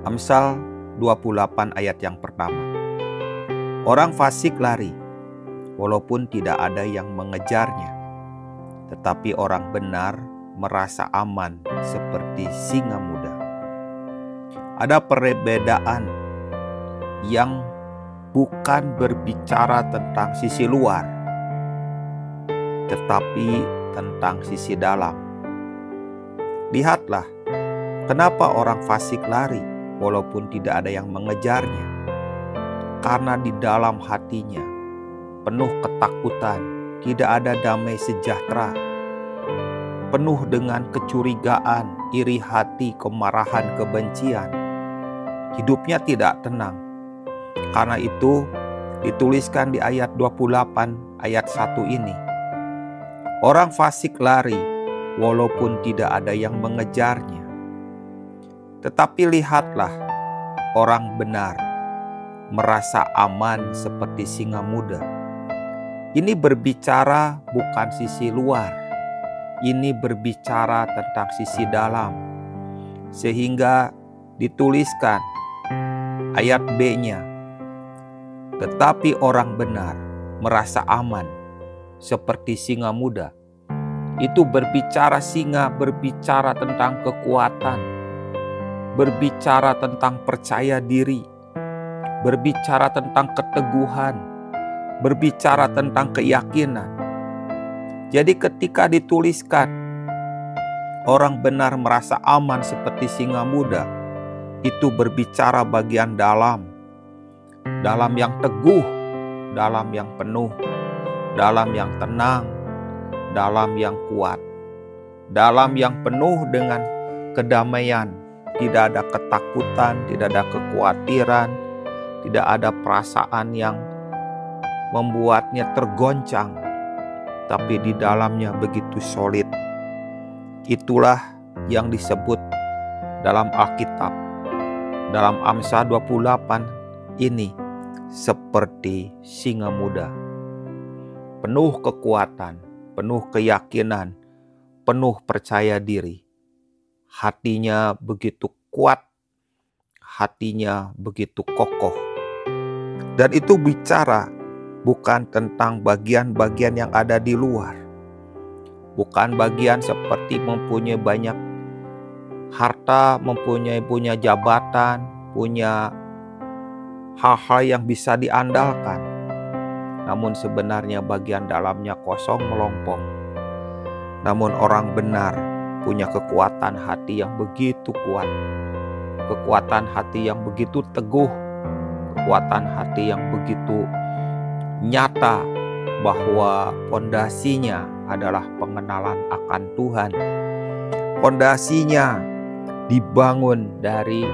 Amsal 28 ayat yang pertama. Orang fasik lari, walaupun tidak ada yang mengejarnya. Tetapi orang benar merasa aman seperti singa muda. Ada perbedaan yang bukan berbicara tentang sisi luar, tetapi tentang sisi dalam. Lihatlah, kenapa orang fasik lari walaupun tidak ada yang mengejarnya. Karena di dalam hatinya penuh ketakutan, tidak ada damai sejahtera, penuh dengan kecurigaan, iri hati, kemarahan, kebencian. Hidupnya tidak tenang. Karena itu dituliskan di ayat 28 ayat 1 ini. Orang fasik lari walaupun tidak ada yang mengejarnya. Tetapi lihatlah, orang benar merasa aman seperti singa muda. Ini berbicara bukan sisi luar, ini berbicara tentang sisi dalam. Sehingga dituliskan ayat B-nya, tetapi orang benar merasa aman seperti singa muda. Itu berbicara singa, berbicara tentang kekuatan, berbicara tentang percaya diri, berbicara tentang keteguhan, berbicara tentang keyakinan. Jadi ketika dituliskan orang benar merasa aman seperti singa muda, itu berbicara bagian dalam yang teguh, dalam yang penuh, dalam yang tenang, dalam yang kuat, dalam yang penuh dengan kedamaian. Tidak ada ketakutan, tidak ada kekhawatiran, tidak ada perasaan yang membuatnya tergoncang, tapi di dalamnya begitu solid. Itulah yang disebut dalam Alkitab, dalam Amsal 28 ini, seperti singa muda. Penuh kekuatan, penuh keyakinan, penuh percaya diri. Hatinya begitu kuat, hatinya begitu kokoh. Dan itu bicara bukan tentang bagian-bagian yang ada di luar. Bukan bagian seperti mempunyai banyak harta, punya jabatan, punya hal-hal yang bisa diandalkan. Namun sebenarnya bagian dalamnya kosong melompong. Namun orang benar punya kekuatan hati yang begitu kuat, kekuatan hati yang begitu teguh, kekuatan hati yang begitu nyata bahwa pondasinya adalah pengenalan akan Tuhan. Pondasinya dibangun dari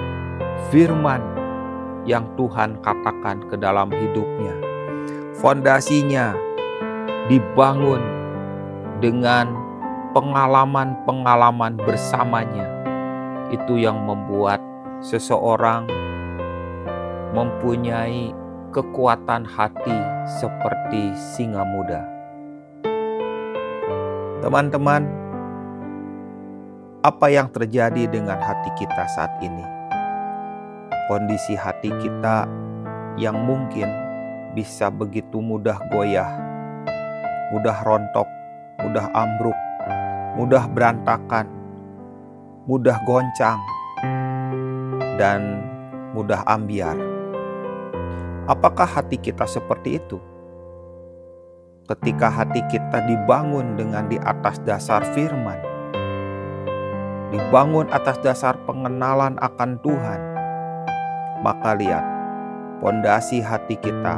firman yang Tuhan katakan ke dalam hidupnya. Fondasinya dibangun dengan pengalaman-pengalaman bersamanya. Itu yang membuat seseorang mempunyai kekuatan hati seperti singa muda. Teman-teman, apa yang terjadi dengan hati kita saat ini? Kondisi hati kita yang mungkin bisa begitu mudah goyah, mudah rontok, mudah ambruk, mudah berantakan, mudah goncang, dan mudah ambiar. Apakah hati kita seperti itu? Ketika hati kita dibangun dengan di atas dasar firman, dibangun atas dasar pengenalan akan Tuhan, maka lihat, pondasi hati kita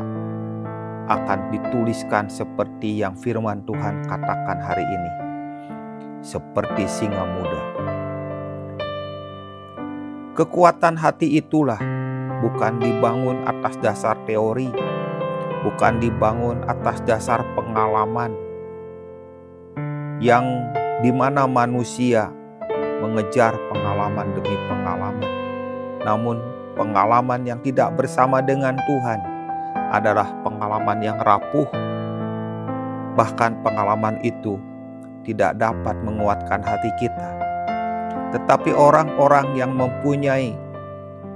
akan dituliskan seperti yang firman Tuhan katakan hari ini. Seperti singa muda. Kekuatan hati itulah bukan dibangun atas dasar teori, bukan dibangun atas dasar pengalaman yang dimana manusia mengejar pengalaman demi pengalaman. Namun pengalaman yang tidak bersama dengan Tuhan adalah pengalaman yang rapuh. Bahkan pengalaman itu tidak dapat menguatkan hati kita. Tetapi orang-orang yang mempunyai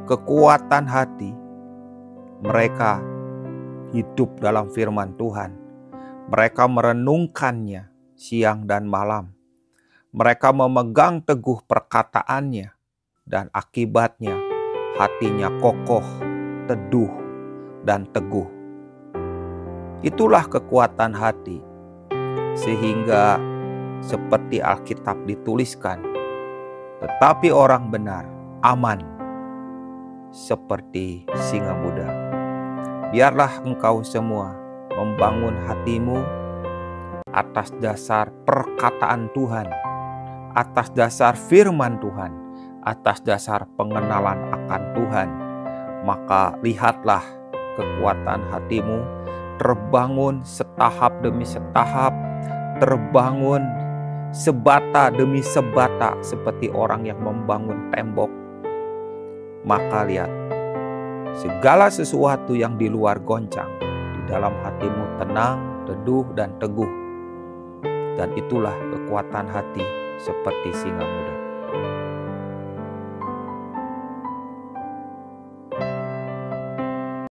kekuatan hati, mereka hidup dalam firman Tuhan. Mereka merenungkannya siang dan malam. Mereka memegang teguh perkataannya, dan akibatnya hatinya kokoh, teduh, dan teguh. Itulah kekuatan hati, sehingga seperti Alkitab dituliskan, tetapi orang benar aman seperti singa muda. Biarlah engkau semua membangun hatimu atas dasar perkataan Tuhan, atas dasar firman Tuhan, atas dasar pengenalan akan Tuhan. Maka lihatlah kekuatan hatimu terbangun setahap demi setahap, terbangun sebata demi sebata seperti orang yang membangun tembok. Maka lihat, segala sesuatu yang di luar goncang, di dalam hatimu tenang, teduh, dan teguh. Dan itulah kekuatan hati seperti singa muda.